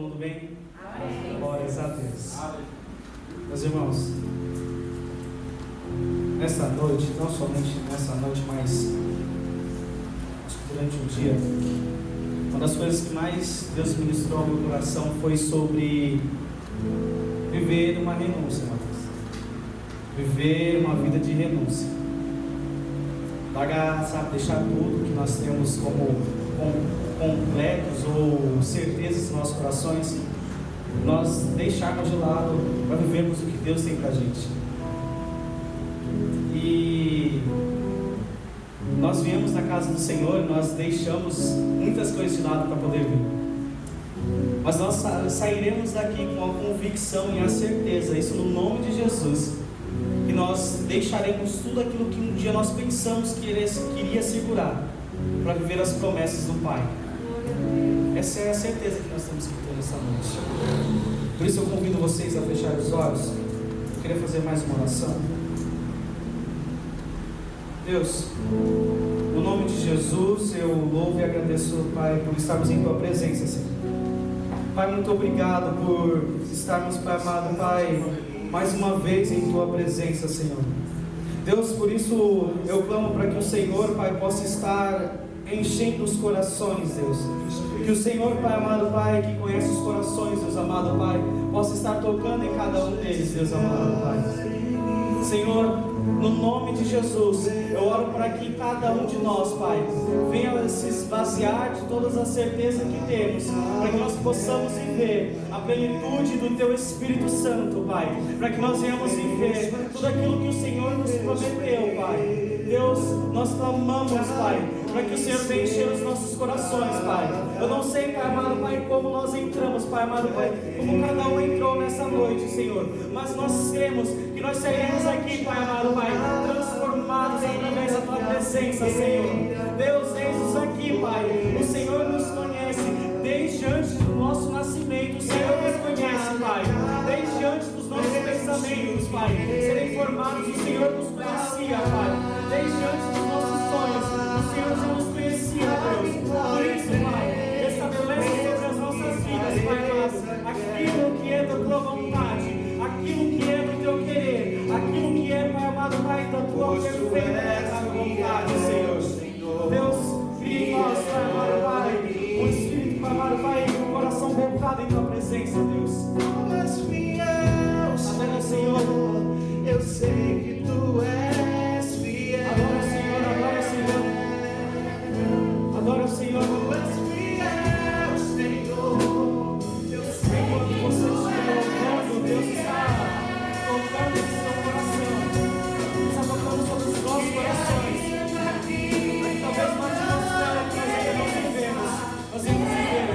mundo bem? Amém. Glórias a Deus. Meus irmãos, nessa noite, não somente nessa noite, mas durante o dia, uma das coisas que mais Deus ministrou ao meu coração foi sobre viver uma renúncia, irmãos. Viver uma vida de renúncia. Largar, sabe, deixar tudo que nós temos como completos ou certezas nos nossos corações, nós deixarmos de lado para vivermos o que Deus tem para a gente. E nós viemos na casa do Senhor, nós deixamos muitas coisas de lado para poder vir, mas nós sairemos daqui com a convicção e a certeza, isso no nome de Jesus, que nós deixaremos tudo aquilo que um dia nós pensamos que iria segurar para viver as promessas do Pai. Essa é a certeza que nós temos que ter nessa noite. Por isso eu convido vocês a fechar os olhos. Eu queria fazer mais uma oração. Deus, no nome de Jesus, eu louvo e agradeço, Pai, por estarmos em Tua presença, Senhor. Pai, muito obrigado por estarmos, Pai amado, Pai, mais uma vez em Tua presença, Senhor. Deus, por isso eu clamo para que o Senhor, Pai, possa estar enchendo os corações, Deus. Que o Senhor, Pai amado, Pai, que conhece os corações, Deus amado, Pai, possa estar tocando em cada um deles, Deus amado, Pai. Senhor, no nome de Jesus, eu oro para que cada um de nós, Pai, venha se esvaziar de todas as certezas que temos, para que nós possamos viver a plenitude do Teu Espírito Santo, Pai, para que nós venhamos viver tudo aquilo que o Senhor nos prometeu, Pai. Deus, nós clamamos, Pai, para que o Senhor venha encher os nossos corações, Pai. Eu não sei, Pai amado, Pai, como nós entramos, Pai amado, Pai, como cada um entrou nessa noite, Senhor, mas nós cremos que nós sairemos aqui, Pai amado, Pai, transformados através da Tua presença, Senhor. Deus, eis-nos aqui, Pai. O Senhor nos conhece desde antes do nosso nascimento. O Senhor nos conhece, Pai, desde antes dos nossos pensamentos, Pai, serem formados. O Senhor nos conhecia, Pai, desde antes dos nossos sonhos. O Senhor já nos conhecia, Deus. Por isso, Pai, estabelece sobre as nossas vidas, Pai amado, aquilo que é da Tua vontade, aquilo que é do Teu querer, aquilo que é, Pai amado, Pai, da Tua perfeita vontade, Senhor. Deus, cria em nós, Pai amado, Pai, um espírito, Pai amado, Pai, e um coração voltado em Tua presença, Deus. Tu és fiel, Senhor, eu sei que Tu és fiel. Adora o Senhor, adora o Senhor. Adora o Senhor. Tu és fiel, Senhor, eu sei Enquanto que você Tu estiver louvando, Deus és está tocando no seu coração, está tocando sobre os nossos corações. Talvez mais de nós espera que nós ainda não vivemos, nós vamos viver.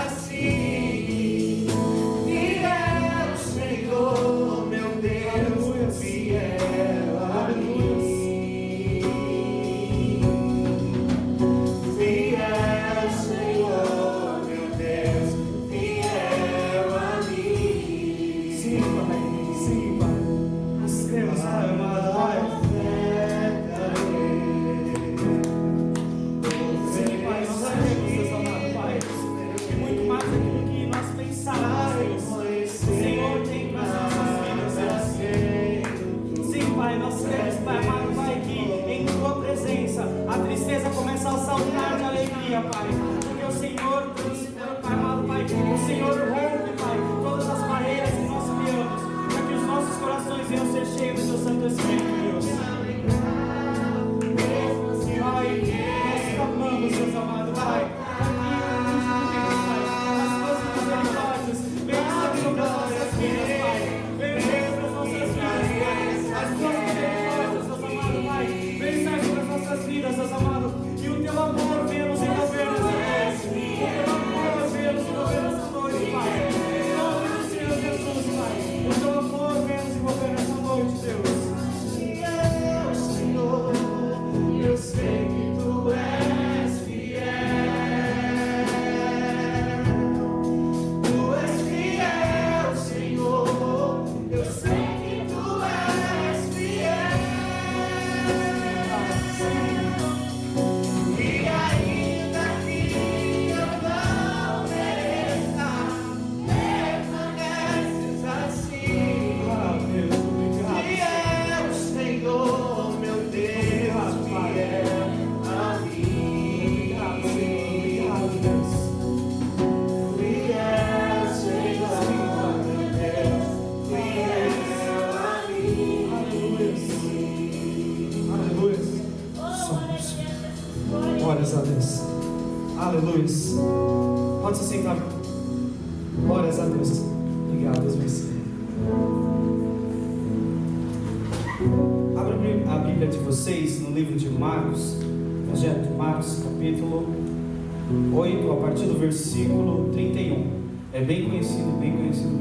assim, fiel, Senhor, meu Deus, fiel a mim. Fiel, Senhor, meu Deus, fiel a mim. Sim, Pai, nós cremos, Pai amado, Pai. Sim, Pai, nós sabemos, Deus amado, Pai, que muito mais daquilo que nós pensávamos, Deus, o Senhor tem para as nossas vidas, Deus. Sim, Pai, nós cremos, Pai amado, Pai, que em Tua presença a tristeza começa a saltar de alegria, Pai, porque o Senhor, Pai amado, Pai, o Senhor rompe, Pai, todas as barreiras que nós criamos, para que os nossos corações venham ser cheios do Teu Santo Espírito, Deus. Pai, nós clamamos, Deus amado, Pai, as Tuas misericórdias venham estar sobre as nossas vidas, Pai, venham estar sobre as nossas vidas, Pai, as Tuas misericórdias, Deus amado, Pai, venham estar sobre as nossas vidas, Deus amado, e o Teu amor venha nos envolver, Deus amado. Glórias a Deus. Obrigado, Deus Messias. Abra a Bíblia de vocês no livro de Marcos, Evangelho de Marcos, capítulo 8, a partir do versículo 31. É bem conhecido mesmo.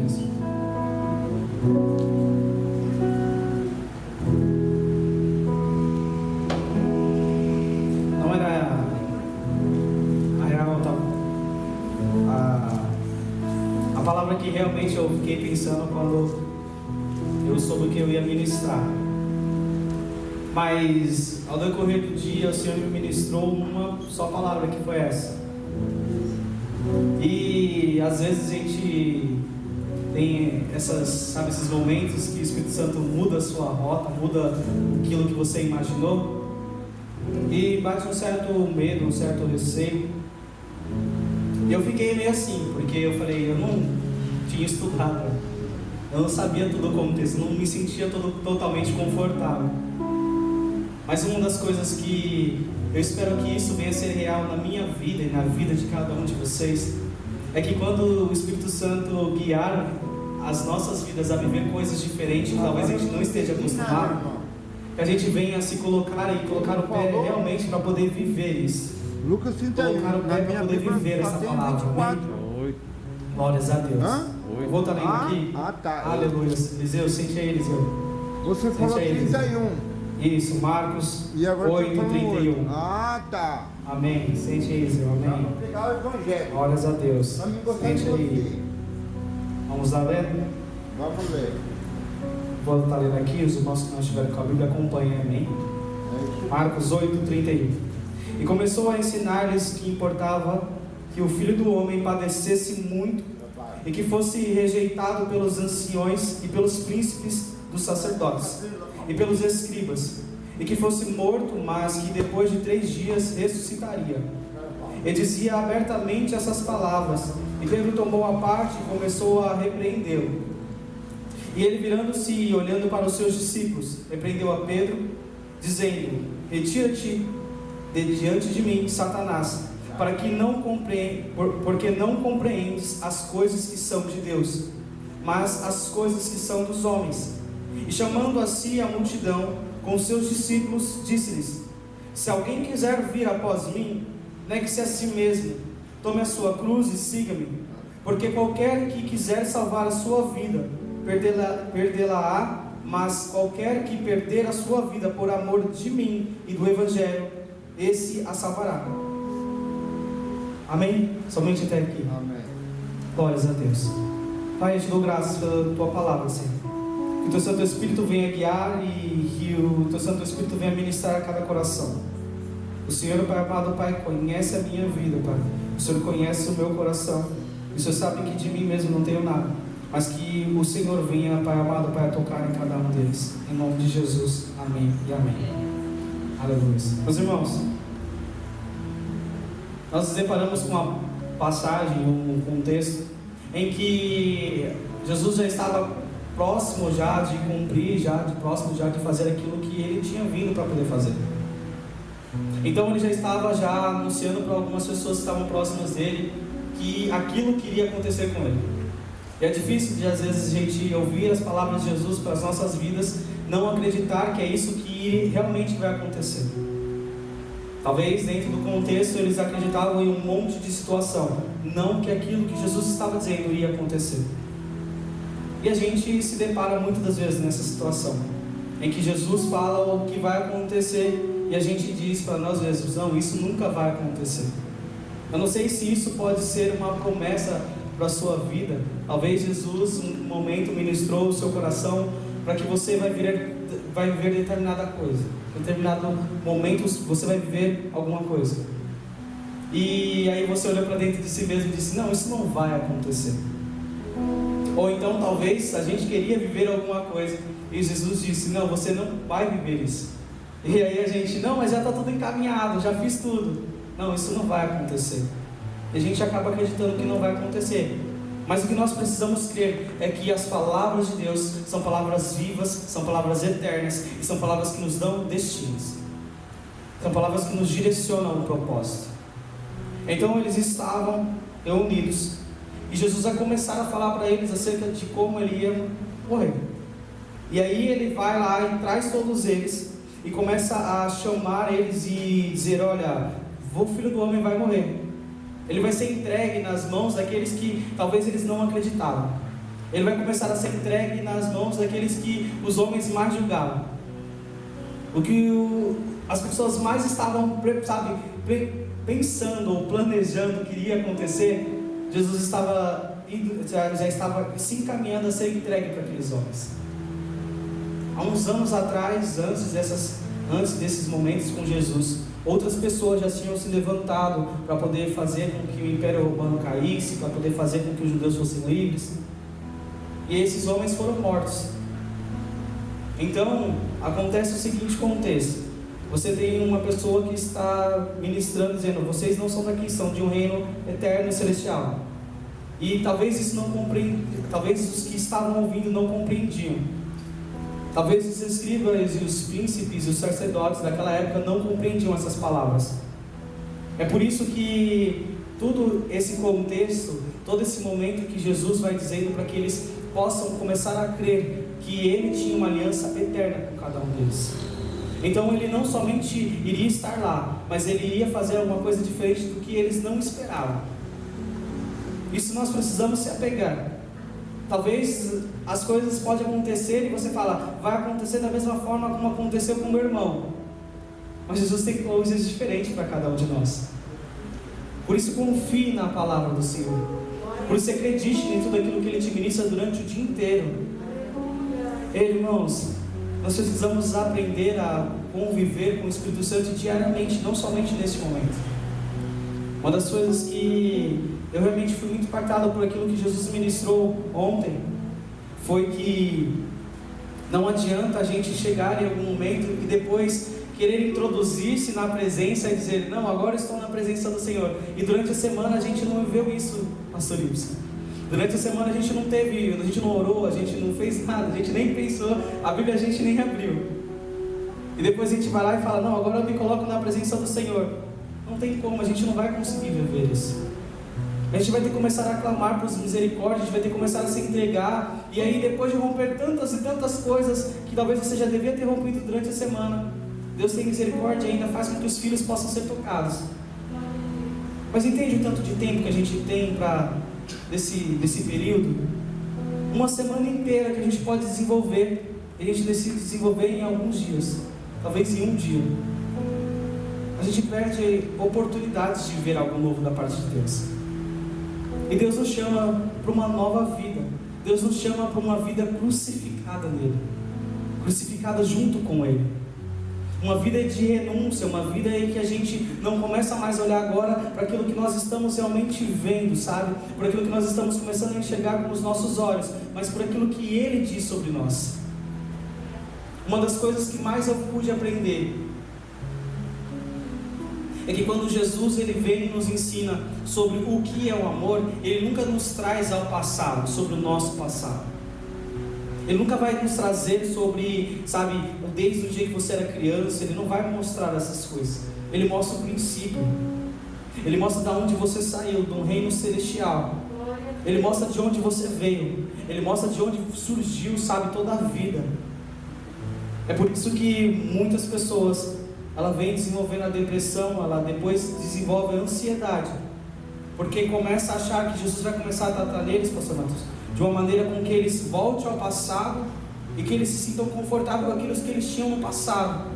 Não era a real, a palavra que realmente eu fiquei pensando quando eu soube que eu ia ministrar. Mas ao decorrer do dia o Senhor me ministrou uma só palavra, que foi essa. E às vezes a gente tem esses momentos que o Espírito Santo muda a sua rota, muda aquilo que você imaginou, e bate um certo medo, um certo receio. E eu fiquei meio assim, porque eu falei, eu não tinha estudado, eu não sabia tudo o contexto, não me sentia totalmente confortável. Mas uma das coisas que eu espero que isso venha a ser real na minha vida e na vida de cada um de vocês, é que quando o Espírito Santo guiar as nossas vidas a viver coisas diferentes, que talvez a gente não esteja acostumado, que a gente venha se colocar e colocar o pé realmente para poder viver isso. Lucas 31. Colocar o pé para poder viver essa palavra. Glórias a Deus. Eu vou estar lendo aqui. Tá. Aleluia. Eliseu, sente aí, Eliseu. Você falou 31. Isso, Marcos E agora 8:31. Tá. Amém. Sente aí, Eliseu. Amém. Vamos pegar o Evangelho. Glórias a Deus. Vamos gostar de Sente aí. você. Vamos lá ler? Vamos ler. Vou estar lendo aqui. Os irmãos que não estiverem com a Bíblia, acompanhem. Amém. Marcos 8:31. E começou a ensinar-lhes que importava que o Filho do Homem padecesse muito e que fosse rejeitado pelos anciões e pelos príncipes dos sacerdotes e pelos escribas, e que fosse morto, mas que depois de 3 dias ressuscitaria. E dizia abertamente essas palavras, e Pedro tomou a parte e começou a repreendê-lo. E ele, virando-se e olhando para os seus discípulos, repreendeu a Pedro, dizendo: retira-te de diante de mim, Satanás, porque não compreendes as coisas que são de Deus, mas as coisas que são dos homens. E chamando a si a multidão com seus discípulos, disse-lhes: se alguém quiser vir após mim, negue-se a si mesmo, tome a sua cruz e siga-me. Porque qualquer que quiser salvar a sua vida, perdê-la-á, mas qualquer que perder a sua vida por amor de mim e do Evangelho, esse a salvará. Amém? Somente até aqui. Amém. Glórias a Deus. Pai, eu te dou graças pela tua palavra, Senhor. Que o teu Santo Espírito venha guiar e que o teu Santo Espírito venha ministrar a cada coração. O Senhor, Pai amado, Pai, conhece a minha vida, Pai. O Senhor conhece o meu coração. E o Senhor sabe que de mim mesmo não tenho nada. Mas que o Senhor venha, Pai amado, Pai, a tocar em cada um deles. Em nome de Jesus. Amém e amém. Aleluia. Meus irmãos, nós nos deparamos com uma passagem, um contexto, em que Jesus já estava próximo já de cumprir, próximo já de fazer aquilo que ele tinha vindo para poder fazer. Então ele já estava já anunciando para algumas pessoas que estavam próximas dele que aquilo que iria acontecer com ele. E é difícil de às vezes a gente ouvir as palavras de Jesus para as nossas vidas, não acreditar que é isso que realmente vai acontecer. Talvez dentro do contexto eles acreditavam em um monte de situação, não que aquilo que Jesus estava dizendo iria acontecer. E a gente se depara muitas das vezes nessa situação, em que Jesus fala o que vai acontecer e a gente diz para nós mesmos: não, isso nunca vai acontecer. Eu não sei se isso pode ser uma promessa para a sua vida. Talvez Jesus, um momento, ministrou o seu coração para que você vai viver determinada coisa. Em determinado momento você vai viver alguma coisa. E aí você olhou para dentro de si mesmo e disse: não, isso não vai acontecer. Ou então talvez a gente queria viver alguma coisa e Jesus disse: não, você não vai viver isso. E aí a gente: não, mas já está tudo encaminhado, já fiz tudo. Não, isso não vai acontecer. E a gente acaba acreditando que não vai acontecer. Mas o que nós precisamos crer é que as palavras de Deus são palavras vivas, são palavras eternas e são palavras que nos dão destinos. São palavras que nos direcionam um propósito. Então eles estavam reunidos E Jesus vai começar a falar para eles acerca de como ele ia morrer. E aí ele vai lá e traz todos eles e começa a chamar eles e dizer: olha, o Filho do Homem vai morrer. Ele vai ser entregue nas mãos daqueles que talvez eles não acreditavam. Ele vai começar a ser entregue nas mãos daqueles que os homens mais julgavam. O que as pessoas mais estavam, pensando ou planejando que iria acontecer, Jesus estava já estava se encaminhando a ser entregue para aqueles homens. Há uns anos atrás, antes desses momentos com Jesus, outras pessoas já tinham se levantado para poder fazer com que o Império Romano caísse, para poder fazer com que os judeus fossem livres. E esses homens foram mortos. Então, acontece o seguinte contexto: você tem uma pessoa que está ministrando, dizendo: vocês não são daqui, são de um reino eterno e celestial. E talvez isso não talvez os que estavam ouvindo não compreendiam. Talvez os escribas e os príncipes e os sacerdotes daquela época não compreendiam essas palavras. É por isso que todo esse contexto, todo esse momento que Jesus vai dizendo para que eles possam começar a crer que Ele tinha uma aliança eterna com cada um deles. Então Ele não somente iria estar lá, mas Ele iria fazer alguma coisa diferente do que eles não esperavam. Isso nós precisamos se apegar. Talvez as coisas podem acontecer e você fala: vai acontecer da mesma forma como aconteceu com o meu irmão. Mas Jesus tem coisas diferentes para cada um de nós. Por isso confie na palavra do Senhor. Por isso acredite em tudo aquilo que Ele te ministra durante o dia inteiro. Irmãos, nós precisamos aprender a conviver com o Espírito Santo diariamente, não somente neste momento. Uma das coisas que eu realmente fui muito impactado por aquilo que Jesus ministrou ontem foi que não adianta a gente chegar em algum momento e depois querer introduzir-se na presença e dizer: não, agora estou na presença do Senhor. E durante a semana a gente não viveu isso, pastor Ibsen. Durante a semana a gente não orou, a gente não fez nada, a gente nem pensou, a Bíblia a gente nem abriu. E depois a gente vai lá e fala: não, agora eu me coloco na presença do Senhor. Não tem como, a gente não vai conseguir viver isso. A gente vai ter que começar a clamar por misericórdia, a gente vai ter que começar a se entregar. E aí, depois de romper tantas e tantas coisas que talvez você já devia ter rompido durante a semana, Deus tem misericórdia e ainda faz com que os filhos possam ser tocados. Mas entende o tanto de tempo que a gente tem desse período? Uma semana inteira que a gente pode desenvolver. E a gente decide desenvolver em alguns dias, talvez em um dia. A gente perde oportunidades de ver algo novo da parte de Deus. E Deus nos chama para uma nova vida. Deus nos chama para uma vida crucificada nele, crucificada junto com Ele. Uma vida de renúncia, uma vida em que a gente não começa mais a olhar agora para aquilo que nós estamos realmente vendo, sabe? Por aquilo que nós estamos começando a enxergar com os nossos olhos, mas por aquilo que Ele diz sobre nós. Uma das coisas que mais eu pude aprender é que quando Jesus ele vem e nos ensina sobre o que é o amor, Ele nunca nos traz ao passado, sobre o nosso passado. Ele nunca vai nos trazer sobre, sabe, desde o dia que você era criança. Ele não vai mostrar essas coisas. Ele mostra o princípio. Ele mostra de onde você saiu, de um reino celestial. Ele mostra de onde você veio. Ele mostra de onde surgiu, sabe, toda a vida. É por isso que muitas pessoas, ela vem desenvolvendo a depressão, ela depois desenvolve a ansiedade, porque começa a achar que Jesus vai começar a tratar neles, pastor Matheus, de uma maneira com que eles voltem ao passado e que eles se sintam confortáveis com aquilo que eles tinham no passado.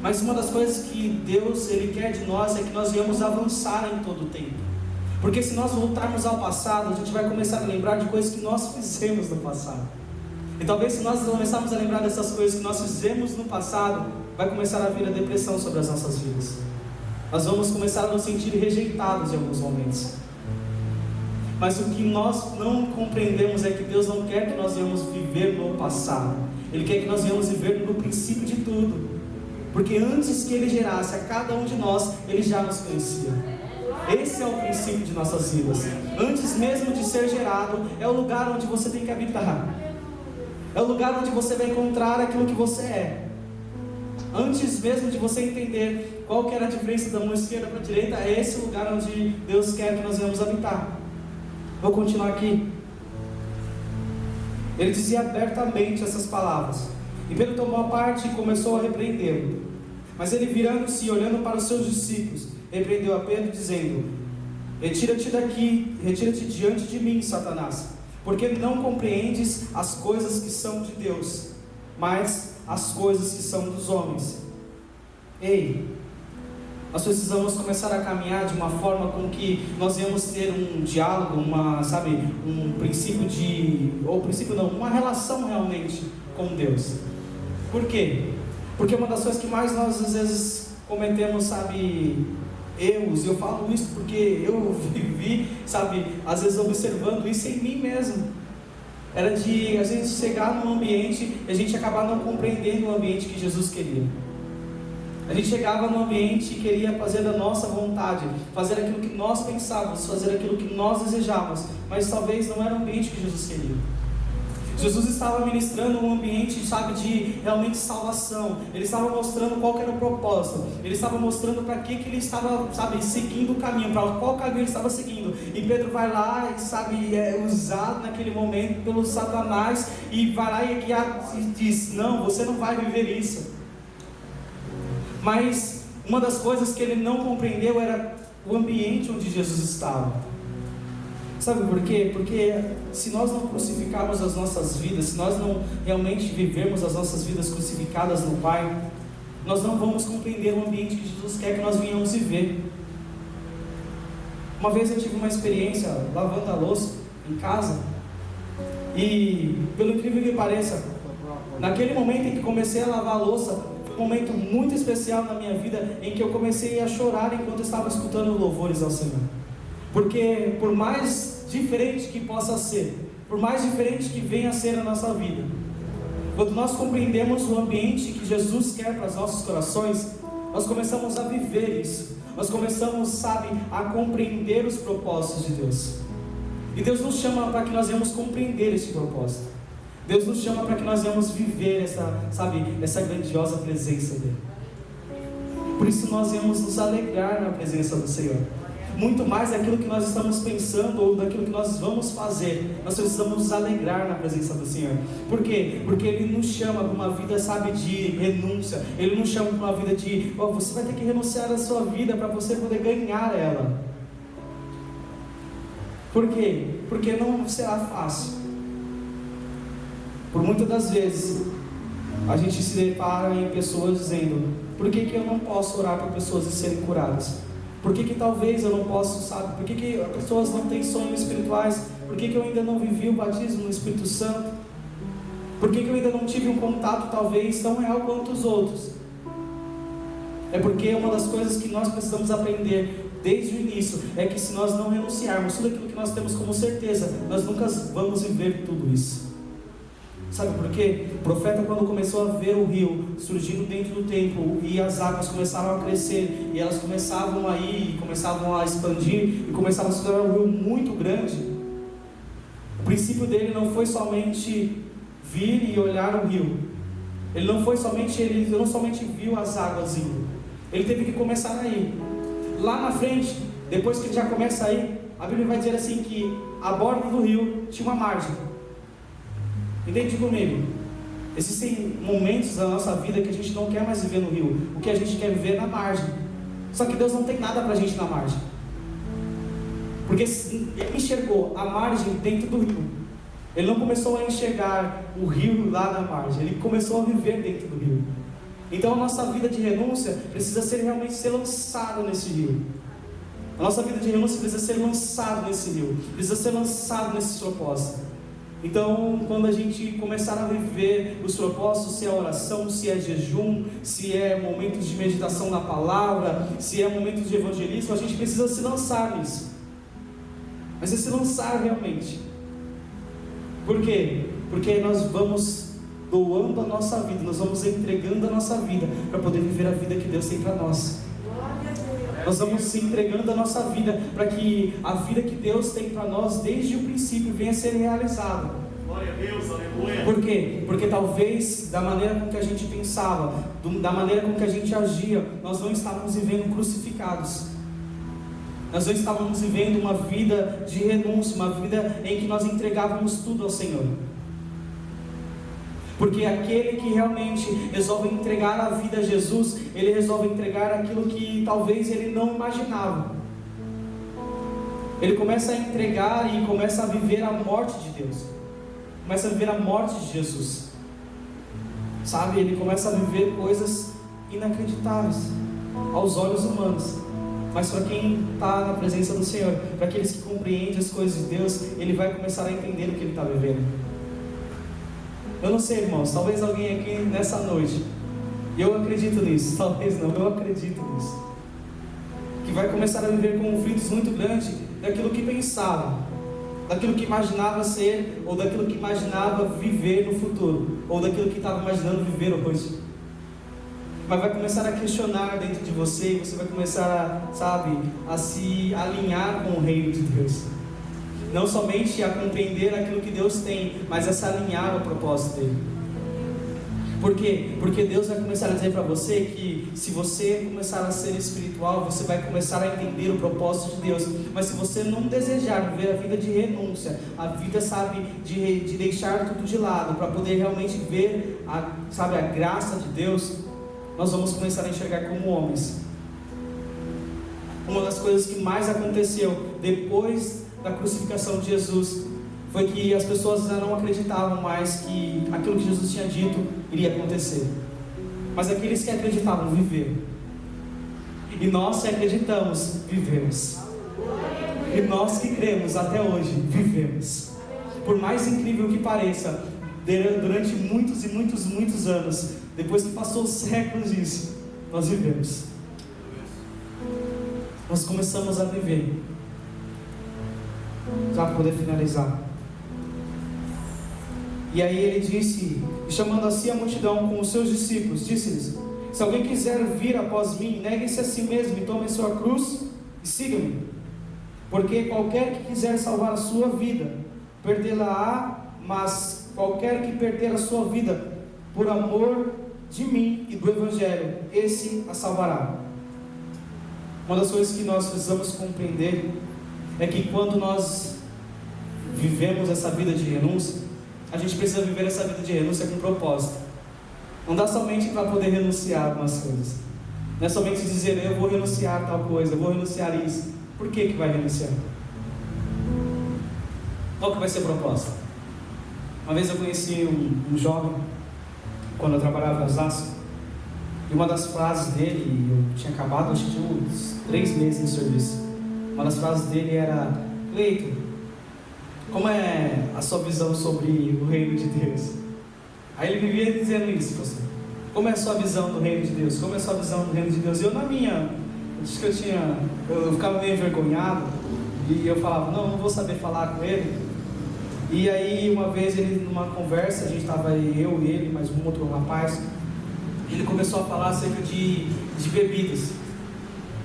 Mas uma das coisas que Deus ele quer de nós é que nós venhamos avançar em todo o tempo. Porque se nós voltarmos ao passado, a gente vai começar a lembrar de coisas que nós fizemos no passado. E talvez se nós começarmos a lembrar dessas coisas que nós fizemos no passado, vai começar a vir a depressão sobre as nossas vidas. Nós vamos começar a nos sentir rejeitados em alguns momentos. Mas o que nós não compreendemos é que Deus não quer que nós venhamos viver no passado. Ele quer que nós venhamos viver no princípio de tudo. Porque antes que Ele gerasse a cada um de nós, Ele já nos conhecia. Esse é o princípio de nossas vidas. Antes mesmo de ser gerado, é o lugar onde você tem que habitar. É o lugar onde você vai encontrar aquilo que você é. Antes mesmo de você entender qual que era a diferença da mão esquerda para a direita, é esse lugar onde Deus quer que nós venhamos habitar. Vou continuar aqui. Ele dizia abertamente essas palavras. E Pedro tomou a parte e começou a repreendê-lo. Mas ele, virando-se e olhando para os seus discípulos, repreendeu a Pedro, dizendo: retira-te daqui, retira-te diante de mim, Satanás, porque não compreendes as coisas que são de Deus, mas as coisas que são dos homens. Ei, nós precisamos começar a caminhar de uma forma com que nós venhamos ter um diálogo, um princípio uma relação realmente com Deus. Por quê? Porque uma das coisas que mais nós às vezes cometemos, erros, eu falo isso porque eu vivi, às vezes observando isso em mim mesmo. Era de a gente chegar num ambiente e a gente acabar não compreendendo o ambiente que Jesus queria. A gente chegava no ambiente e queria fazer da nossa vontade, fazer aquilo que nós pensávamos, fazer aquilo que nós desejávamos, mas talvez não era o ambiente que Jesus queria. Jesus estava ministrando um ambiente, de realmente salvação. Ele estava mostrando qual que era o propósito. Ele estava mostrando para que ele estava, seguindo o caminho, para qual caminho ele estava seguindo. E Pedro vai lá e, é usado naquele momento pelo Satanás, e vai lá e diz: não, você não vai viver isso. Mas uma das coisas que ele não compreendeu era o ambiente onde Jesus estava. Sabe por quê? Porque se nós não crucificarmos as nossas vidas, se nós não realmente vivermos as nossas vidas crucificadas no Pai, nós não vamos compreender o ambiente que Jesus quer que nós venhamos viver. Uma vez eu tive uma experiência lavando a louça em casa, e pelo incrível que pareça, naquele momento em que comecei a lavar a louça, um momento muito especial na minha vida, em que eu comecei a chorar enquanto eu estava escutando louvores ao Senhor. Porque por mais diferente que possa ser, por mais diferente que venha a ser a nossa vida, quando nós compreendemos o ambiente que Jesus quer para os nossos corações, nós começamos a viver isso. Nós começamos, a compreender os propósitos de Deus. E Deus nos chama para que nós venhamos compreender esse propósito. Deus nos chama para que nós venhamos viver essa grandiosa presença dEle. Por isso nós vamos nos alegrar na presença do Senhor. Muito mais daquilo que nós estamos pensando ou daquilo que nós vamos fazer, nós precisamos nos alegrar na presença do Senhor. Por quê? Porque Ele nos chama para uma vida, de renúncia. Ele nos chama para uma vida de, você vai ter que renunciar à sua vida para você poder ganhar ela. Por quê? Porque não será fácil. Por muitas das vezes, a gente se depara em pessoas dizendo: por que eu não posso orar para pessoas e serem curadas? Por que talvez eu não posso, por que as pessoas não têm sonhos espirituais? Por que eu ainda não vivi o batismo no Espírito Santo? Por que eu ainda não tive um contato talvez tão real quanto os outros? É porque uma das coisas que nós precisamos aprender desde o início é que se nós não renunciarmos tudo aquilo que nós temos como certeza, nós nunca vamos viver tudo isso. Sabe por quê? O profeta, quando começou a ver o rio surgindo dentro do templo, e as águas começaram a crescer, e elas começavam a ir, começavam a expandir, e começava a se tornar um rio muito grande, o princípio dele não foi somente vir e olhar o rio. Ele não somente viu as águas indo, ele teve que começar a ir. Lá na frente, depois que ele já começa a ir, a Bíblia vai dizer assim que a borda do rio tinha uma margem. Entende comigo? Existem momentos da nossa vida que a gente não quer mais viver no rio, o que a gente quer viver é na margem. Só que Deus não tem nada pra gente na margem, porque Ele enxergou a margem dentro do rio. Ele não começou a enxergar o rio lá na margem, Ele começou a viver dentro do rio. Então a nossa vida de renúncia precisa realmente ser lançada nesse rio. A nossa vida de renúncia precisa ser lançada nesse rio, precisa ser lançada nesse propósito. Então, quando a gente começar a viver os propósitos, se é oração, se é jejum, se é momentos de meditação na palavra, se é momentos de evangelismo, a gente precisa se lançar nisso. Mas é se lançar realmente. Por quê? Porque nós vamos doando a nossa vida, nós vamos entregando a nossa vida para poder viver a vida que Deus tem para nós. Nós vamos se entregando a nossa vida para que a vida que Deus tem para nós desde o princípio venha a ser realizada. Glória a Deus, aleluia. Por quê? Porque talvez da maneira com que a gente pensava, da maneira com que a gente agia, nós não estávamos vivendo crucificados. Nós não estávamos vivendo uma vida de renúncia, uma vida em que nós entregávamos tudo ao Senhor. Porque aquele que realmente resolve entregar a vida a Jesus, ele resolve entregar aquilo que talvez ele não imaginava. Ele começa a entregar e começa a viver a morte de Deus. Começa a viver a morte de Jesus. Sabe, ele começa a viver coisas inacreditáveis aos olhos humanos. Mas para quem está na presença do Senhor, para aqueles que compreendem as coisas de Deus, ele vai começar a entender o que ele está vivendo. Eu não sei, irmãos, talvez alguém aqui nessa noite, e eu acredito nisso, talvez não, eu acredito nisso, que vai começar a viver conflitos muito grandes daquilo que pensava, daquilo que imaginava ser, ou daquilo que imaginava viver no futuro, ou daquilo que estava imaginando viver hoje. Mas vai começar a questionar dentro de você, e você vai começar, a se alinhar com o reino de Deus. Não somente a compreender aquilo que Deus tem, mas a se alinhar ao propósito dele. Por quê? Porque Deus vai começar a dizer para você que se você começar a ser espiritual, você vai começar a entender o propósito de Deus. Mas se você não desejar viver a vida de renúncia, a vida, de deixar tudo de lado, para poder realmente ver a graça de Deus, nós vamos começar a enxergar como homens. Uma das coisas que mais aconteceu depois da crucificação de Jesus foi que as pessoas já não acreditavam mais que aquilo que Jesus tinha dito iria acontecer, mas aqueles que acreditavam viveram. E nós que acreditamos, vivemos. E nós que cremos até hoje, vivemos. Por mais incrível que pareça, durante muitos e muitos anos, depois que passou séculos disso, nós vivemos. Nós começamos a viver. Já para poder finalizar. E aí ele disse, chamando assim a multidão com os seus discípulos, disse-lhes: se alguém quiser vir após mim, negue-se a si mesmo e tome sua cruz e siga-me. Porque qualquer que quiser salvar a sua vida, perdê-la-á, mas qualquer que perder a sua vida por amor de mim e do Evangelho, esse a salvará. Uma das coisas que nós precisamos compreender é que quando nós vivemos essa vida de renúncia, a gente precisa viver essa vida de renúncia com propósito. Não dá somente para poder renunciar a algumas coisas. Não é somente dizer, eu vou renunciar a tal coisa, eu vou renunciar a isso. Por que vai renunciar? Qual que vai ser a proposta? Uma vez eu conheci um jovem, quando eu trabalhava em Osasco, e uma das frases dele, eu tinha acabado, acho que tinha uns 3 meses de serviço. Uma das frases dele era: Cleiton, como é a sua visão sobre o reino de Deus? Aí ele vivia dizendo isso, pastor. Como é a sua visão do reino de Deus? Como é a sua visão do reino de Deus? E eu na minha, acho que eu ficava meio envergonhado, e eu falava, não vou saber falar com ele. E aí uma vez ele, numa conversa, a gente estava eu e ele, mais um outro rapaz, ele começou a falar acerca de bebidas.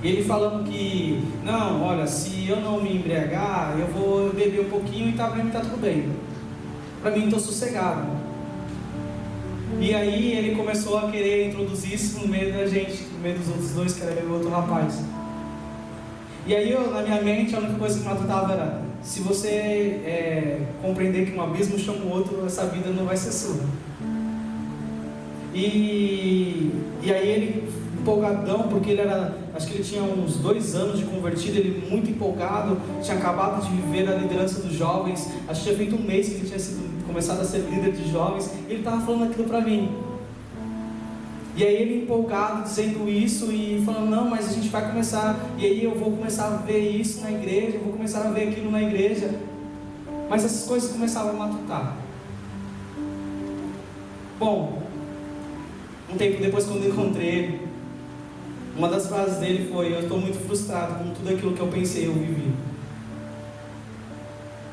E ele falando que, não, olha, se eu não me embriagar, eu vou beber um pouquinho e para mim está tudo bem. Para mim estou sossegado. E aí ele começou a querer introduzir isso no meio da gente, no meio dos outros dois, que era eu e o outro rapaz. E aí eu, na minha mente, a única coisa que me matava era: se você compreender que um abismo chama o outro, essa vida não vai ser sua. E aí ele, empolgadão, porque ele era, acho que ele tinha uns 2 anos de convertido, ele muito empolgado, tinha acabado de viver a liderança dos jovens, acho que tinha feito 1 mês que ele tinha começado a ser líder de jovens, ele estava falando aquilo para mim. E aí ele empolgado, dizendo isso e falando, não, mas a gente vai começar, e aí eu vou começar a ver isso na igreja, eu vou começar a ver aquilo na igreja. Mas essas coisas começavam a matutar. Bom, um tempo depois, quando eu encontrei ele, uma das frases dele foi: eu estou muito frustrado com tudo aquilo que eu pensei eu vivi.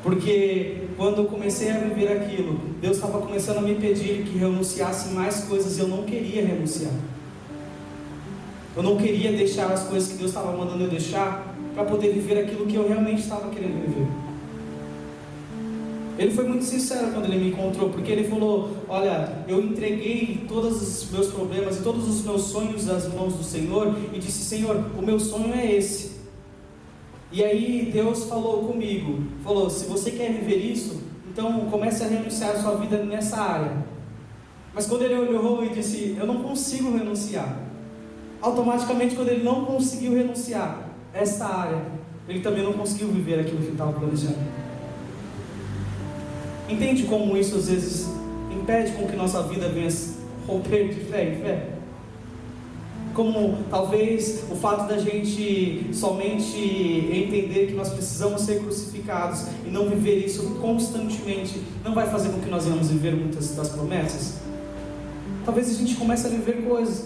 Porque quando eu comecei a viver aquilo, Deus estava começando a me pedir que renunciasse mais coisas e eu não queria renunciar. Eu não queria deixar as coisas que Deus estava mandando eu deixar para poder viver aquilo que eu realmente estava querendo viver. Ele foi muito sincero quando ele me encontrou, porque ele falou: olha, eu entreguei todos os meus problemas e todos os meus sonhos às mãos do Senhor e disse: Senhor, o meu sonho é esse. E aí Deus falou comigo, falou: se você quer viver isso, então comece a renunciar a sua vida nessa área. Mas quando ele olhou e disse: eu não consigo renunciar, automaticamente, quando ele não conseguiu renunciar a essa área, ele também não conseguiu viver aquilo que ele estava planejando. Entende como isso às vezes impede com que nossa vida venha romper de fé em fé? Como talvez o fato da gente somente entender que nós precisamos ser crucificados e não viver isso constantemente não vai fazer com que nós venhamos viver muitas das promessas. Talvez a gente comece a viver coisas,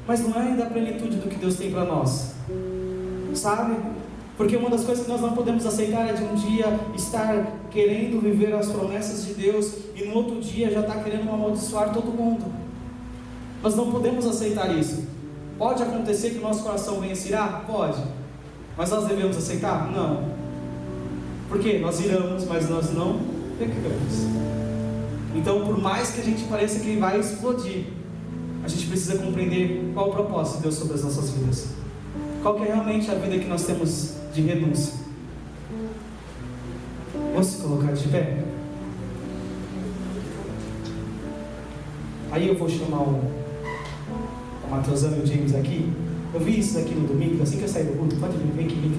mas não é ainda a plenitude do que Deus tem para nós, sabe? Porque uma das coisas que nós não podemos aceitar é de um dia estar querendo viver as promessas de Deus e no outro dia já estar querendo amaldiçoar todo mundo. Nós não podemos aceitar isso. Pode acontecer que o nosso coração venha se irar? Pode. Mas nós devemos aceitar? Não. Por quê? Nós iramos, mas nós não pecamos. Então, por mais que a gente pareça que vai explodir, a gente precisa compreender qual o propósito de Deus sobre as nossas vidas. Qual que é realmente a vida que nós temos de renúncia. Vamos se colocar de pé? Aí eu vou chamar o Mateusão e o James aqui. Eu vi isso aqui no domingo, assim que eu saí do culto. Pode vir, vem aqui, vem aqui.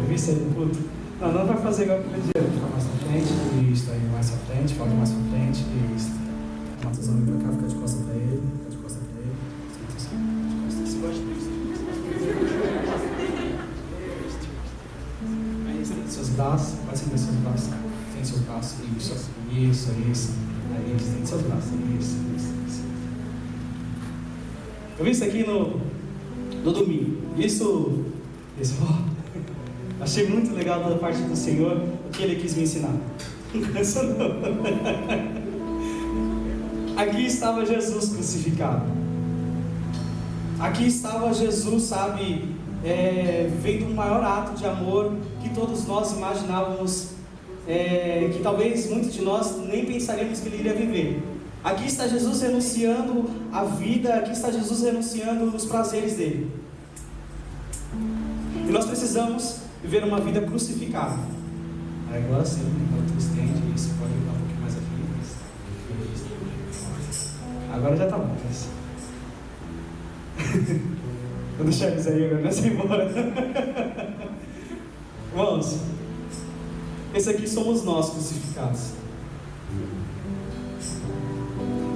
Eu vi isso aí no culto. Não vai fazer igual aquele dia. Fica mais pra frente, isso, aí mais pra frente, foca mais pra frente, isso. O Mateusão vem pra cá, fica de costas pra ele, fica de costas pra ele. De costas. Aí estende seus braços, pode estender seus braços. Estende seus braços, isso. Aí estende seus braços, isso. Eu vi isso aqui no domingo. Isso achei muito legal da parte do Senhor o que Ele quis me ensinar. Aqui estava Jesus crucificado. Aqui estava Jesus, sabe, vendo um maior ato de amor que todos nós imaginávamos, que talvez muitos de nós nem pensaríamos que Ele iria viver. Aqui está Jesus renunciando à vida, aqui está Jesus renunciando nos prazeres dele. E nós precisamos viver uma vida crucificada. Aí agora sim, enquanto estende isso, pode ir um pouquinho mais aqui. Agora já está bom. Vou deixar eles aí, agora nós vamos embora. Irmãos, esse aqui somos nós crucificados.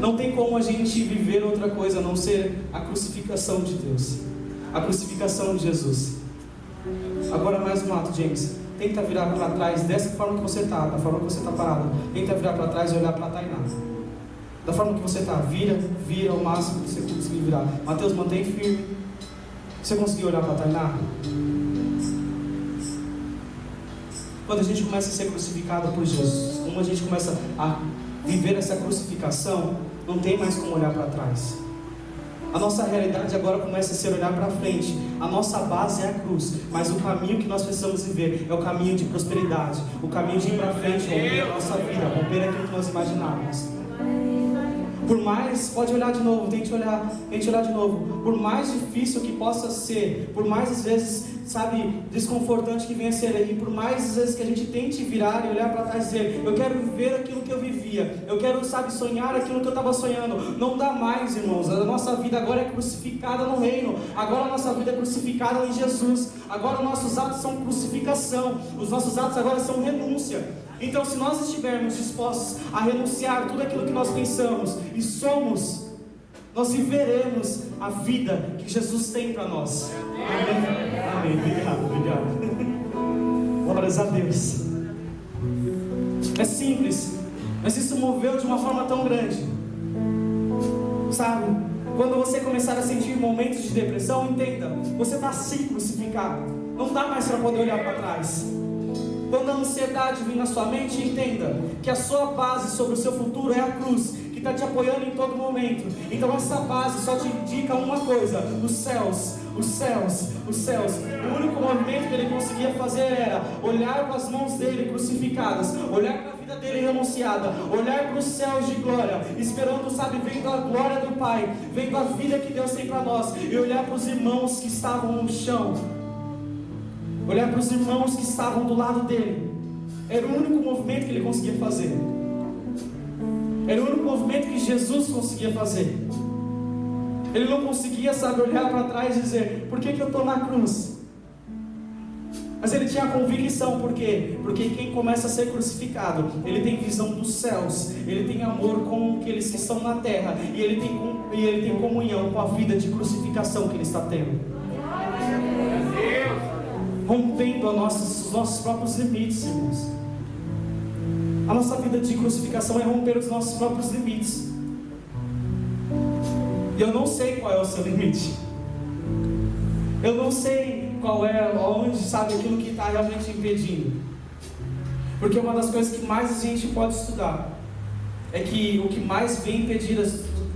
Não tem como a gente viver outra coisa a não ser a crucificação de Deus, a crucificação de Jesus. Agora mais um ato, James. Tenta virar para trás dessa forma que você está, da forma que você está parado. Tenta virar para trás e olhar para Tainá. Da forma que você está, vira ao máximo que você conseguir virar. Mateus, mantém firme. Você conseguiu olhar para Tainá? Quando a gente começa a ser crucificado por Jesus, como a gente começa a viver essa crucificação, não tem mais como olhar para trás. A nossa realidade agora começa a ser olhar para frente. A nossa base é a cruz, mas o caminho que nós precisamos viver é o caminho de prosperidade, o caminho de ir para frente, romper a nossa vida, romper aquilo que nós imaginávamos. Por mais, pode olhar de novo, tente olhar de novo. Por mais difícil que possa ser, por mais às vezes, sabe, desconfortante que venha a ser, e por mais às vezes que a gente tente virar e olhar para trás e dizer: eu quero viver aquilo que eu vivia, eu quero, sabe, sonhar aquilo que eu estava sonhando. Não dá mais, irmãos. A nossa vida agora é crucificada no reino. Agora a nossa vida é crucificada em Jesus. Agora os nossos atos são crucificação. Os nossos atos agora são renúncia. Então, se nós estivermos dispostos a renunciar tudo aquilo que nós pensamos e somos, nós viveremos a vida que Jesus tem para nós. Amém. Obrigado. Glórias a Deus. É simples, mas isso moveu de uma forma tão grande. Sabe, quando você começar a sentir momentos de depressão, entenda, você está assim crucificado. Não dá mais para poder olhar para trás. Quando a ansiedade vir na sua mente, entenda que a sua base sobre o seu futuro é a cruz, que está te apoiando em todo momento. Então essa base só te indica uma coisa: os céus. O único movimento que ele conseguia fazer era olhar para as mãos dele crucificadas, olhar para a vida dele renunciada, olhar para os céus de glória, esperando, sabe, vendo a glória do Pai, vendo a vida que Deus tem para nós, e olhar para os irmãos que estavam no chão, olhar para os irmãos que estavam do lado dele. Era o único movimento que ele conseguia fazer. Era o único movimento que Jesus conseguia fazer. Ele não conseguia, sabe, olhar para trás e dizer: por que eu estou na cruz? Mas ele tinha a convicção, por quê? Porque quem começa a ser crucificado, ele tem visão dos céus, ele tem amor com aqueles que estão na terra, e ele tem comunhão com a vida de crucificação que ele está tendo, rompendo os nossos próprios limites, irmãos. A nossa vida de crucificação é romper os nossos próprios limites. E eu não sei qual é o seu limite. Eu não sei qual é, onde, sabe, aquilo que está realmente impedindo. Porque uma das coisas que mais a gente pode estudar é que o que mais vem impedir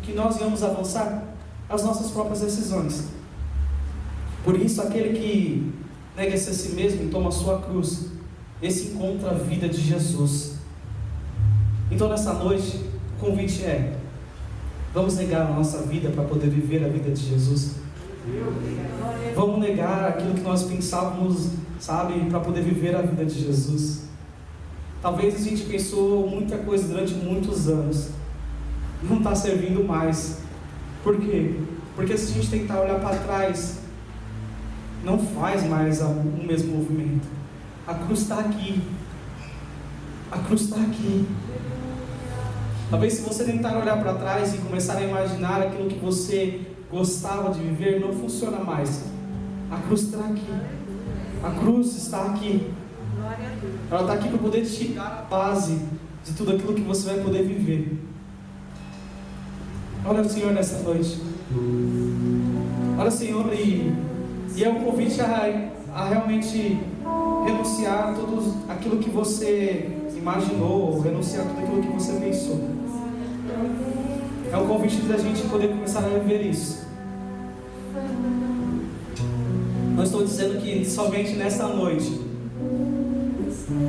que nós vamos avançar é as nossas próprias decisões. Por isso, aquele que nega-se a si mesmo e toma a sua cruz, esse encontra a vida de Jesus. Então, nessa noite, o convite é: vamos negar a nossa vida para poder viver a vida de Jesus. Vamos negar aquilo que nós pensávamos, sabe, para poder viver a vida de Jesus. Talvez a gente pensou muita coisa durante muitos anos, não está servindo mais. Por quê? Porque se a gente tentar olhar para trás, não faz mais o mesmo movimento. A cruz está aqui. A cruz está aqui. Talvez se você tentar olhar para trás e começar a imaginar aquilo que você gostava de viver, não funciona mais. A cruz está aqui. A cruz está aqui. Ela está aqui para poder te dar a base de tudo aquilo que você vai poder viver. Olha o Senhor nessa noite. Olha o Senhor, e é um convite a realmente renunciar a tudo aquilo que você imaginou, ou renunciar a tudo aquilo que você pensou. É um convite da gente poder começar a viver isso. Não estou dizendo que somente nessa noite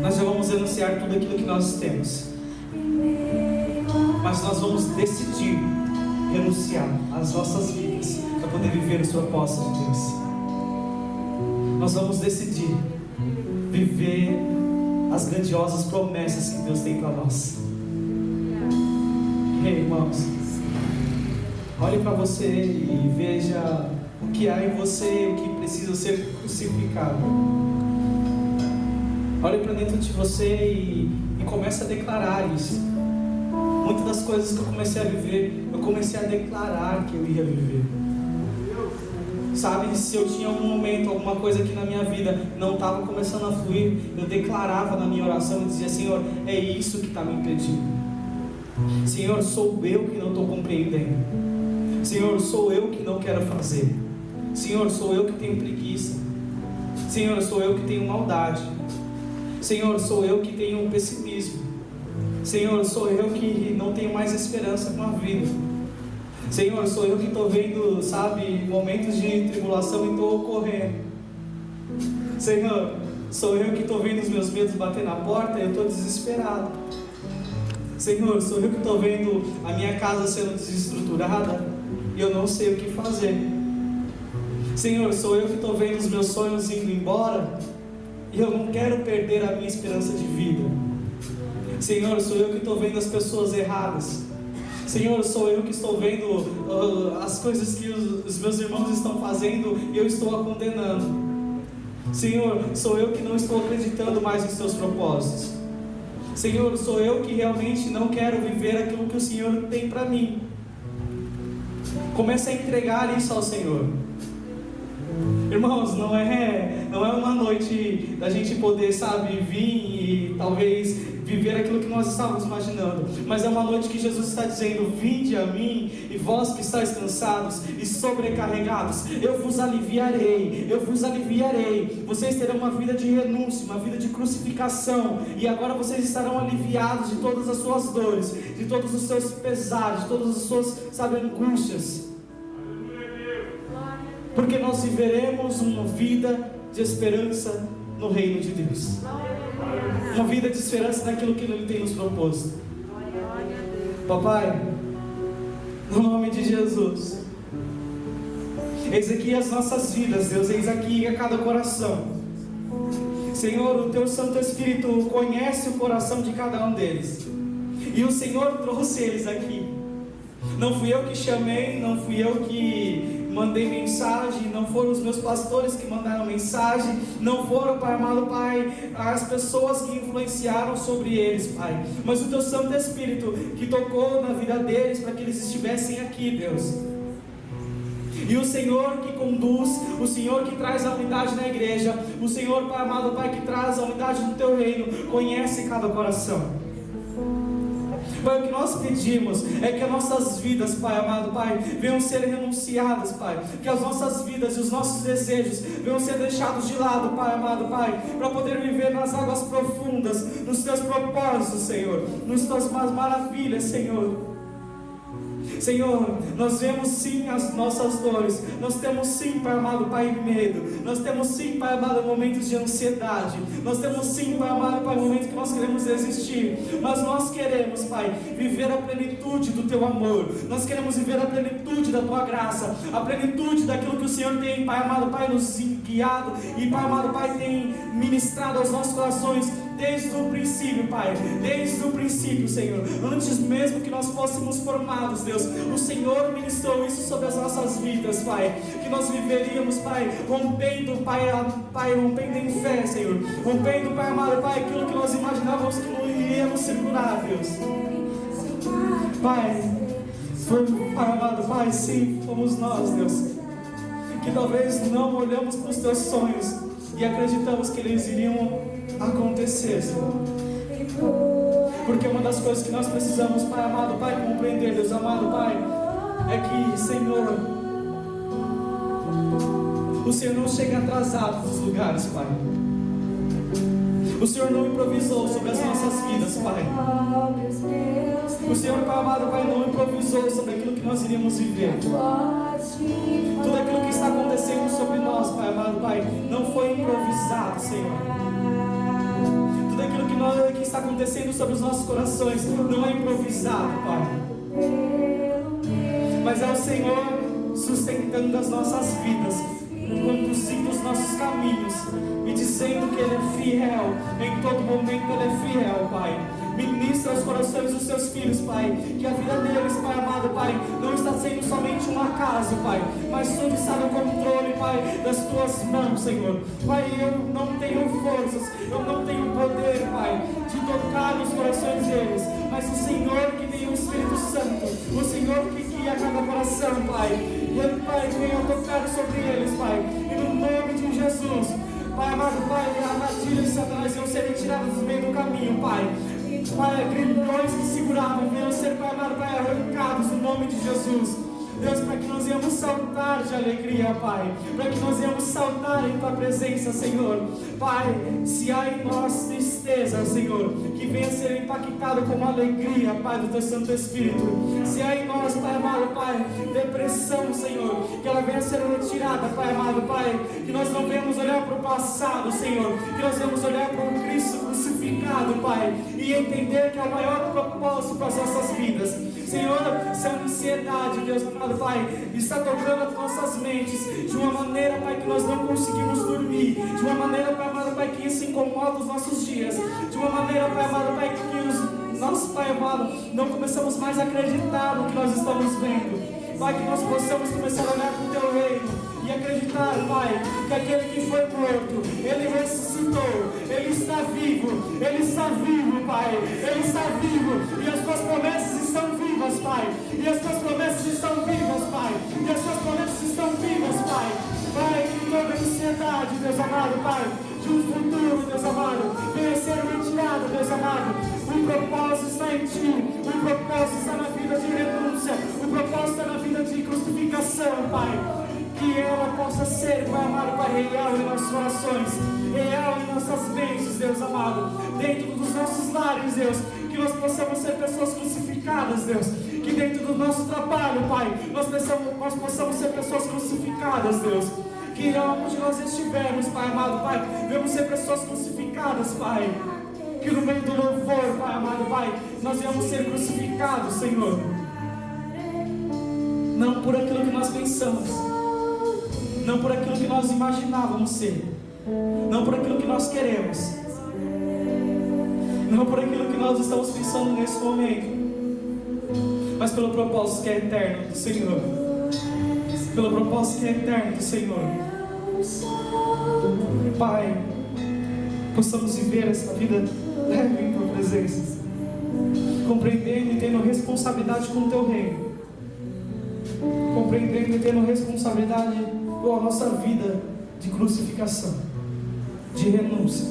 nós já vamos renunciar tudo aquilo que nós temos, mas nós vamos decidir renunciar às nossas vidas para poder viver os propósitos de Deus. Nós vamos decidir viver as grandiosas promessas que Deus tem para nós. Irmãos, olhe para você e veja o que há em você, o que precisa ser crucificado. Olhe para dentro de você e comece a declarar isso. Muitas das coisas que eu comecei a viver, eu comecei a declarar que eu ia viver. Sabe, se eu tinha algum momento, alguma coisa aqui na minha vida não estava começando a fluir, eu declarava na minha oração e dizia: Senhor, é isso que está me impedindo. Senhor, sou eu que não estou compreendendo. Senhor, sou eu que não quero fazer. Senhor, sou eu que tenho preguiça. Senhor, sou eu que tenho maldade. Senhor, sou eu que tenho pessimismo. Senhor, sou eu que não tenho mais esperança com a vida. Senhor, sou eu que estou vendo, sabe, momentos de tribulação e estou correndo. Senhor, sou eu que estou vendo os meus medos bater na porta e eu estou desesperado. Senhor, sou eu que estou vendo a minha casa sendo desestruturada e eu não sei o que fazer. Senhor, sou eu que estou vendo os meus sonhos indo embora e eu não quero perder a minha esperança de vida. Senhor, sou eu que estou vendo as pessoas erradas. Senhor, sou eu que estou vendo as coisas que os meus irmãos estão fazendo e eu estou a condenando. Senhor, sou eu que não estou acreditando mais nos seus propósitos. Senhor, sou eu que realmente não quero viver aquilo que o Senhor tem para mim. Comece a entregar isso ao Senhor. Irmãos, não é uma noite da gente poder, sabe, vir e talvez viver aquilo que nós estávamos imaginando, mas é uma noite que Jesus está dizendo: vinde a mim, e vós que estáis cansados e sobrecarregados, eu vos aliviarei, eu vos aliviarei. Vocês terão uma vida de renúncia, uma vida de crucificação, e agora vocês estarão aliviados de todas as suas dores, de todos os seus pesares, de todas as suas, sabe, angústias, porque nós viveremos uma vida de esperança no reino de Deus, uma vida de esperança naquilo que Ele tem nos proposto. Papai, no nome de Jesus, eis aqui as nossas vidas, Deus, eis aqui a cada coração. Senhor, o Teu Santo Espírito conhece o coração de cada um deles. E o Senhor trouxe eles aqui. Não fui eu que chamei, não fui eu que mandei mensagem, não foram os meus pastores que mandaram mensagem, não foram, Pai amado, Pai, as pessoas que influenciaram sobre eles, Pai, mas o Teu Santo Espírito que tocou na vida deles para que eles estivessem aqui, Deus. E o Senhor que conduz, o Senhor que traz a unidade na igreja, o Senhor, Pai amado, Pai, que traz a unidade do Teu reino, conhece cada coração. Pai, o que nós pedimos é que as nossas vidas, Pai amado, Pai, venham ser renunciadas, Pai, que as nossas vidas e os nossos desejos venham ser deixados de lado, Pai amado, Pai, para poder viver nas águas profundas, nos Teus propósitos, Senhor, nas Tuas maravilhas, Senhor. Senhor, nós vemos sim as nossas dores, nós temos sim, Pai amado, Pai, medo, nós temos sim, Pai amado, momentos de ansiedade, nós temos sim, Pai amado, Pai, momentos que nós queremos desistir, mas nós queremos, Pai, viver a plenitude do Teu amor, nós queremos viver a plenitude da Tua graça, a plenitude daquilo que o Senhor tem, Pai amado, Pai, nos guiado, e Pai amado, Pai, tem ministrado aos nossos corações, desde o princípio, Pai, desde o princípio, Senhor, antes mesmo que nós fôssemos formados, Deus, o Senhor ministrou isso sobre as nossas vidas, Pai, que nós viveríamos, Pai, rompendo, Pai, rompendo em fé, Senhor, rompendo, Pai amado, Pai, aquilo que nós imaginávamos que não iríamos segurar, Deus. Pai, Pai amado, Pai, sim, fomos nós, Deus, que talvez não olhamos para os Teus sonhos e acreditamos que eles iriam acontecer, Senhor. Porque uma das coisas que nós precisamos, Pai amado, Pai, compreender, Deus amado, Pai, é que, Senhor, o Senhor não chega atrasado nos lugares, Pai. O Senhor não improvisou sobre as nossas vidas, Pai. O Senhor, Pai amado, Pai, não improvisou sobre aquilo que nós iríamos viver. Tudo aquilo que está acontecendo sobre nós, Pai amado, Pai, não foi improvisado, Senhor. Tudo aquilo que está acontecendo sobre os nossos corações não é improvisado, Pai, mas é o Senhor sustentando as nossas vidas, conduzindo os nossos caminhos e dizendo que Ele é fiel, em todo momento Ele é fiel, Pai. Ministra os corações dos Seus filhos, Pai, que a vida deles, Pai amado, Pai, não está sendo somente um acaso, Pai, mas tudo está no controle, Pai, das Tuas mãos, Senhor. Pai, eu não tenho forças, eu não tenho poder, Pai, de tocar nos corações deles, mas o Senhor que tem o Espírito Santo, o Senhor que guia cada coração, Pai, e Ele, Pai, venha tocar sobre eles, Pai, e no nome de Jesus, Pai amado, Pai, a armadilha de Satanás venham ser retiradas do meio do caminho, Pai. Pai, grilhões que seguravam venham ser, Pai amado, Pai, arrancados no nome de Jesus. Deus, para que nós íamos saltar de alegria, Pai, para que nós íamos saltar em Tua presença, Senhor. Pai, se há em nós tristeza, Senhor, que venha ser impactado com alegria, Pai, do Teu Santo Espírito. Se há em nós, Pai amado, Pai, depressão, Senhor, que ela venha ser retirada, Pai amado, Pai, que nós não venhamos olhar para o passado, Senhor, que nós venhamos olhar para o Cristo crucificado, Pai, e entender que é o maior propósito para as nossas vidas. Senhor, se a ansiedade, Deus amado, Pai, está tocando as nossas mentes de uma maneira, Pai, que nós não conseguimos dormir, de uma maneira, Pai amado, Pai, que isso incomoda os nossos dias, de uma maneira, Pai amado, Pai, que nós, Pai amado, não começamos mais a acreditar no que nós estamos vendo. Pai, que nós possamos começar a olhar para o Teu reino e acreditar, Pai, que aquele que foi morto, Ele ressuscitou, Ele está vivo, Pai, Ele está vivo, e as Tuas promessas estão vivas, Pai, e as Tuas promessas estão vivas, Pai, e as Tuas promessas estão vivas, Pai. Pai, que toda ansiedade, Deus amado, Pai, de um futuro, Deus amado, venha ser retirado, Deus amado. O propósito está em Ti, o propósito está na vida de renúncia, o propósito está na vida de crucificação, Pai. Que ela possa ser, Pai amado, Pai, real em nossos corações, real em nossas mentes, Deus amado, dentro dos nossos lares, Deus, que nós possamos ser pessoas crucificadas, Deus, que dentro do nosso trabalho, Pai, nós possamos ser pessoas crucificadas, Deus, que onde nós estivermos, Pai amado, Pai, venhamos ser pessoas crucificadas, Pai, que no meio do louvor, Pai amado, Pai, nós venhamos ser crucificados, Senhor, não por aquilo que nós pensamos, não por aquilo que nós imaginávamos ser, Não por aquilo que nós queremos, não por aquilo que nós estamos pensando nesse momento, mas pelo propósito que é eterno do Senhor. Pelo propósito que é eterno do Senhor. Pai, possamos viver essa vida leve em Tua presença, compreendendo e tendo responsabilidade com o Teu reino, compreendendo e tendo responsabilidade com a nossa vida de crucificação, de renúncia,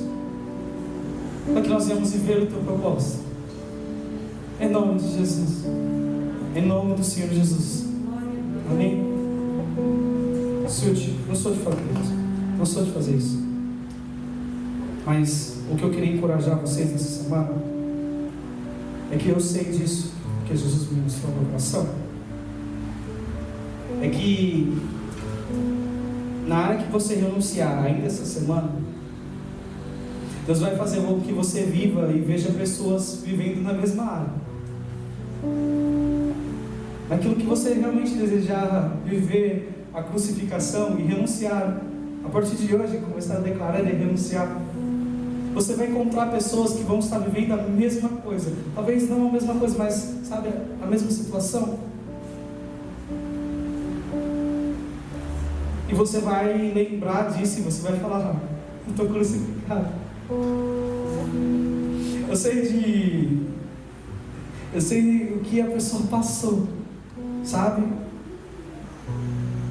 para que nós venhamos viver o Teu propósito. Em nome de Jesus, em nome do Senhor Jesus. Amém. Senhor, não sou de fazer isso, não sou de fazer isso, mas o que eu queria encorajar vocês nessa semana é que eu sei disso, porque Jesus me mostrou no coração. É que na área que você renunciar ainda essa semana, Deus vai fazer com que você viva e veja pessoas vivendo na mesma área. Naquilo que você realmente desejar viver a crucificação e renunciar, a partir de hoje começar a declarar e renunciar, você vai encontrar pessoas que vão estar vivendo a mesma coisa, talvez não a mesma coisa, mas sabe, a mesma situação. E você vai lembrar disso e você vai falar: eu estou crucificado. Eu sei o que a pessoa passou, sabe?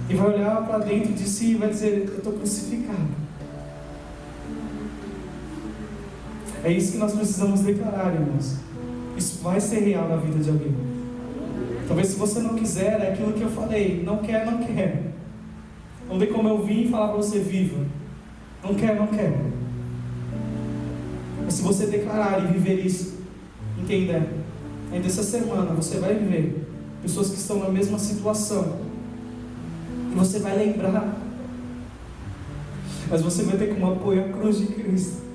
E vai olhar para dentro de si e vai dizer: eu estou crucificado. É isso que nós precisamos declarar, irmãos. Isso vai ser real na vida de alguém. Talvez, se você não quiser, é aquilo que eu falei: não quer, não quer. Vamos ver como eu vim falar para você: viva. Não quer, não quer. Mas se você declarar e viver isso, entenda, ainda essa semana você vai viver pessoas que estão na mesma situação. E você vai lembrar. Mas você vai ter como apoio a cruz de Cristo.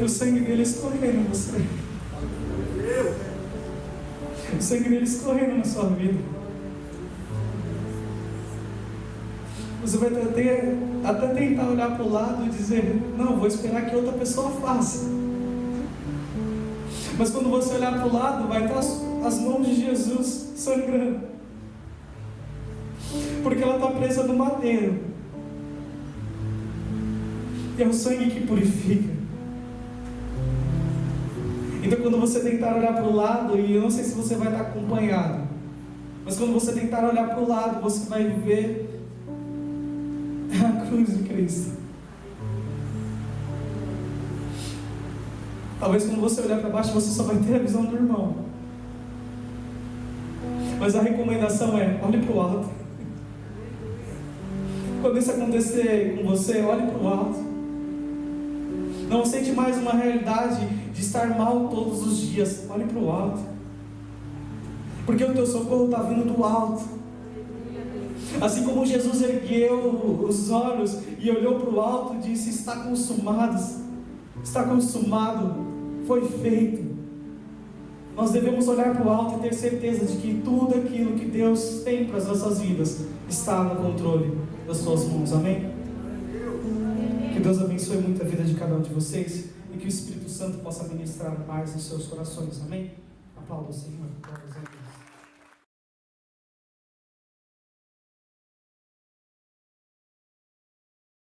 E o sangue dele escorrendo em você. O sangue dele escorrendo na sua vida. Você vai até tentar olhar para o lado e dizer: não, vou esperar que outra pessoa faça. Mas quando você olhar para o lado, vai estar as mãos de Jesus sangrando, porque ela está presa no madeiro, e é o sangue que purifica. Então, quando você tentar olhar para o lado, e eu não sei se você vai estar acompanhado, mas quando você tentar olhar para o lado, você vai ver a cruz de Cristo. Talvez quando você olhar para baixo, você só vai ter a visão do irmão. Mas a recomendação é: olhe para o alto. Quando isso acontecer com você, olhe para o alto. Não aceite mais uma realidade de estar mal todos os dias. Olhe para o alto, porque o teu socorro está vindo do alto. Assim como Jesus ergueu os olhos e olhou para o alto e disse: está consumado, está consumado, foi feito. Nós devemos olhar para o alto e ter certeza de que tudo aquilo que Deus tem para as nossas vidas está no controle das suas mãos. Amém? Que Deus abençoe muito a vida de cada um de vocês e que o Espírito Santo possa ministrar mais nos seus corações. Amém? Aplauda o Senhor.